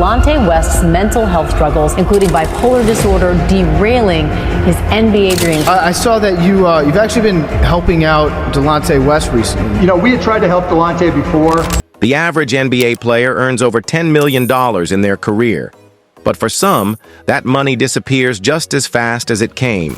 Delonte West's mental health struggles, including bipolar disorder, derailing his NBA dreams. I saw that you've actually been helping out Delonte West recently. You know, we had tried to help Delonte before. The average NBA player earns over $10 million in their career. But for some, that money disappears just as fast as it came.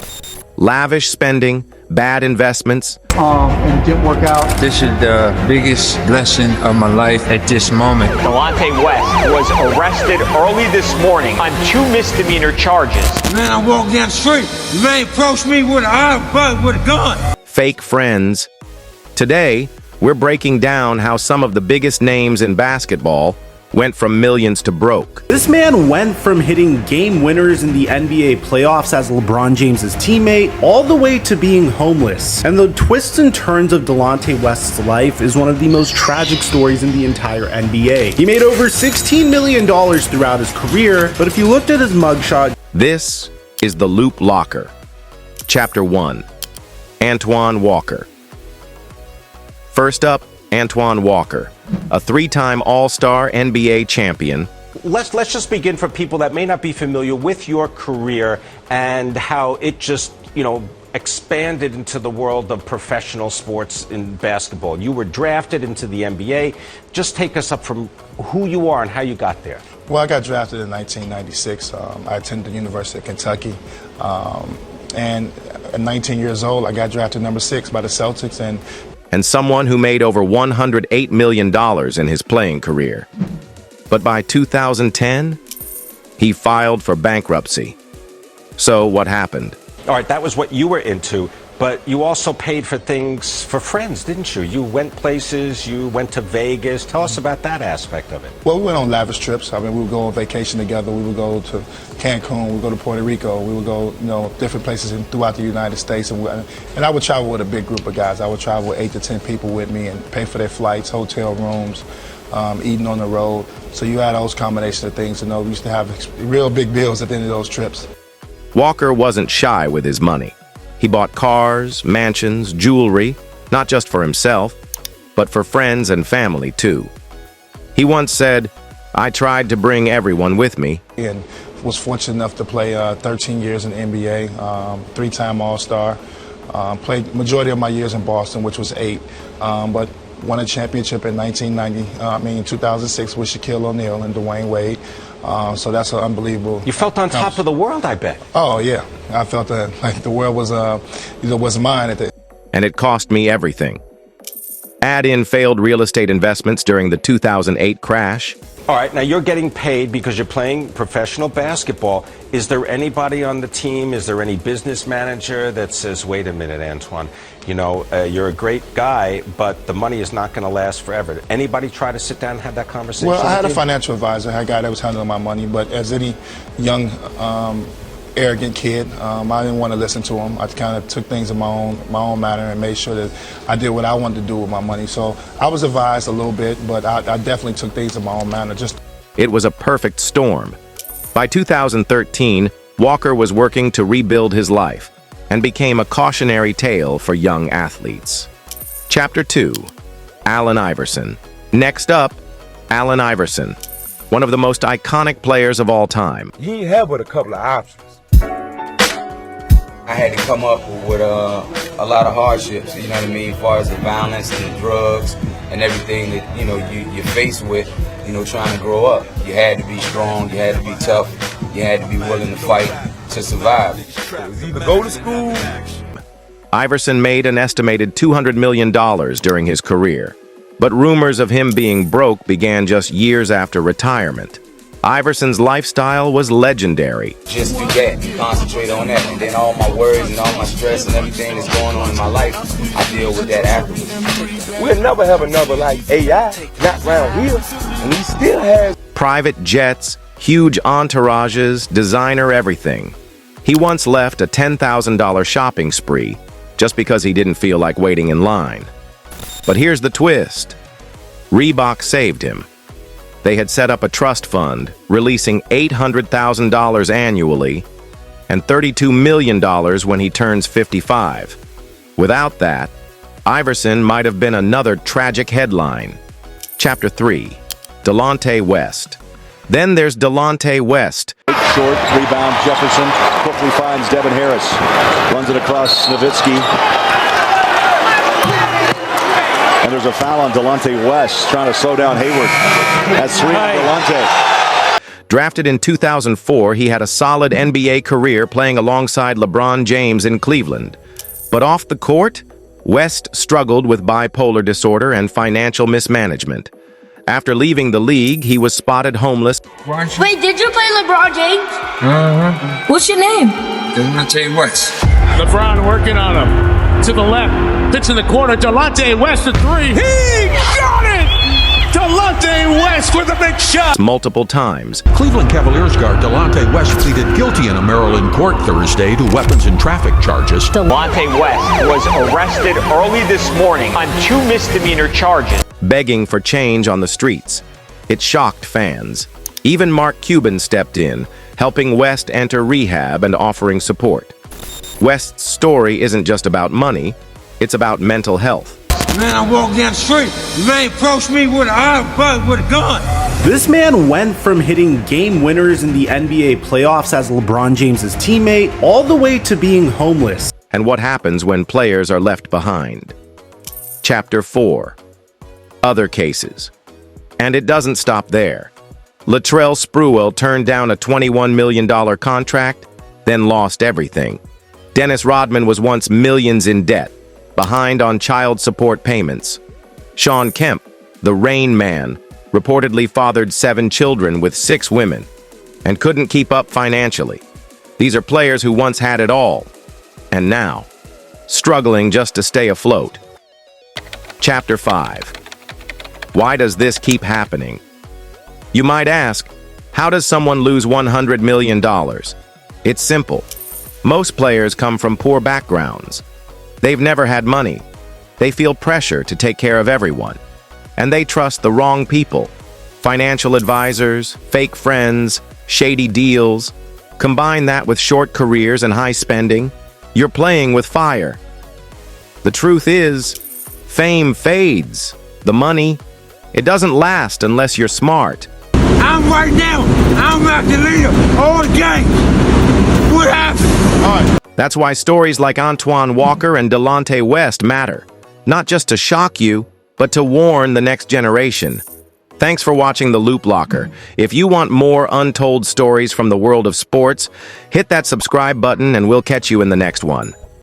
Lavish spending, bad investments, And it didn't work out. This is the biggest blessing of my life at this moment. Delonte West was arrested early this morning on 2 misdemeanor charges. Man, I walked down the street. The man approached me with a gun. fake friends. Today, we're breaking down how some of the biggest names in basketball went from millions to broke. This man went from hitting game winners in the NBA playoffs as LeBron James's teammate all the way to being homeless. And the twists and turns of Delonte West's life is one of the most tragic stories in the entire NBA. He made over $16 million throughout his career, but if you looked at his mugshot... This is The Loop Locker. Chapter 1. Antoine Walker. First up, Antoine Walker, a 3-time All-Star NBA champion. Let's just begin for people that may not be familiar with your career and how it just, expanded into the world of professional sports in basketball. You were drafted into the NBA. Just take us up from who you are and how you got there. Well, I got drafted in 1996. I attended the University of Kentucky. And at 19 years old, I got drafted number 6 by the Celtics. And someone who made over $108 million in his playing career. But by 2010, he filed for bankruptcy. So what happened? All right, that was what you were into, but you also paid for things for friends, didn't you? You went places, you went to Vegas. Tell us about that aspect of it. Well, we went on lavish trips. I mean, we would go on vacation together. We would go to Cancun, we would go to Puerto Rico, we would go, different places throughout the United States. And I would travel with a big group of guys. I would travel with 8 to 10 people with me and pay for their flights, hotel rooms, eating on the road. So you had those combinations of things. We used to have real big bills at the end of those trips. Walker wasn't shy with his money. He bought cars, mansions, jewelry, not just for himself, but for friends and family too. He once said, "I tried to bring everyone with me." And was fortunate enough to play 13 years in the NBA, 3-time All-Star. Played majority of my years in Boston, which was 8, but won a championship in 2006 with Shaquille O'Neal and Dwayne Wade. So that's an unbelievable. You felt on top of the world, I bet. Oh yeah, I felt that like the world was mine at the. And it cost me everything. Add in failed real estate investments during the 2008 crash. All right, now you're getting paid because you're playing professional basketball. Is there anybody on the team? Is there any business manager that says, "Wait a minute, Antoine, you're a great guy, but the money is not going to last forever"? Anybody try to sit down and have that conversation? Well, I had with a you? financial advisor, I had a guy that was handling my money, but as any young, arrogant kid, I didn't want to listen to him. I kind of took things in my own manner and made sure that I did what I wanted to do with my money. So I was advised a little bit, but I definitely took things in my own manner. It was a perfect storm. By 2013, Walker was working to rebuild his life and became a cautionary tale for young athletes. Chapter 2. Allen Iverson. Next up, Allen Iverson, one of the most iconic players of all time. You ain't have but a couple of options. I had to come up with a lot of hardships, as far as the violence and the drugs and everything that, you're faced with, trying to grow up. You had to be strong, you had to be tough, you had to be willing to fight to survive. It was either go to school. Iverson made an estimated $200 million during his career, but rumors of him being broke began just years after retirement. Iverson's lifestyle was legendary. Just do that, you concentrate on that, and then all my worries and all my stress and everything that's going on in my life, I deal with that afterwards. We'll never have another like AI, not around here, and he still has private jets, huge entourages, designer everything. He once left a $10,000 shopping spree just because he didn't feel like waiting in line. But here's the twist. Reebok saved him. They had set up a trust fund, releasing $800,000 annually and $32 million when he turns 55. Without that, Iverson might have been another tragic headline. Chapter 3. Delonte West. Then there's Delonte West. Short rebound, Jefferson quickly finds Devin Harris. Runs it across Nowitzki. And there's a foul on Delonte West, trying to slow down Hayward. That's three on Delonte. Drafted in 2004, he had a solid NBA career playing alongside LeBron James in Cleveland. But off the court, West struggled with bipolar disorder and financial mismanagement. After leaving the league, he was spotted homeless. Wait, did you play LeBron James? Uh-huh. What's your name? Delonte West. LeBron working on him. To the left. Pitch in the corner. Delonte West to three. He got it! Delonte West with a big shot. Multiple times. Cleveland Cavaliers guard Delonte West pleaded guilty in a Maryland court Thursday to weapons and traffic charges. Delonte West was arrested early this morning on 2 misdemeanor charges. Begging for change on the streets. It shocked fans. Even Mark Cuban stepped in, helping West enter rehab and offering support. West's story isn't just about money, it's about mental health. Man, I walk down the street. The man approached me with a gun. This man went from hitting game winners in the NBA playoffs as LeBron James's teammate all the way to being homeless. And what happens when players are left behind. Chapter 4. Other cases. And it doesn't stop there. Latrell Sprewell turned down a $21 million contract, then lost everything. Dennis Rodman was once millions in debt, behind on child support payments. Sean Kemp, the Rain Man, reportedly fathered 7 children with 6 women and couldn't keep up financially. These are players who once had it all, and now, struggling just to stay afloat. Chapter 5. Why does this keep happening? You might ask, how does someone lose $100 million? It's simple. Most players come from poor backgrounds. They've never had money. They feel pressure to take care of everyone. And they trust the wrong people. Financial advisors, fake friends, shady deals. Combine that with short careers and high spending, you're playing with fire. The truth is, fame fades. The money, it doesn't last unless you're smart. I'm about to lead all the game. What happened? All right. That's why stories like Antoine Walker and Delonte West matter. Not just to shock you, but to warn the next generation. Thanks for watching The Loop Locker. If you want more untold stories from the world of sports, hit that subscribe button and we'll catch you in the next one.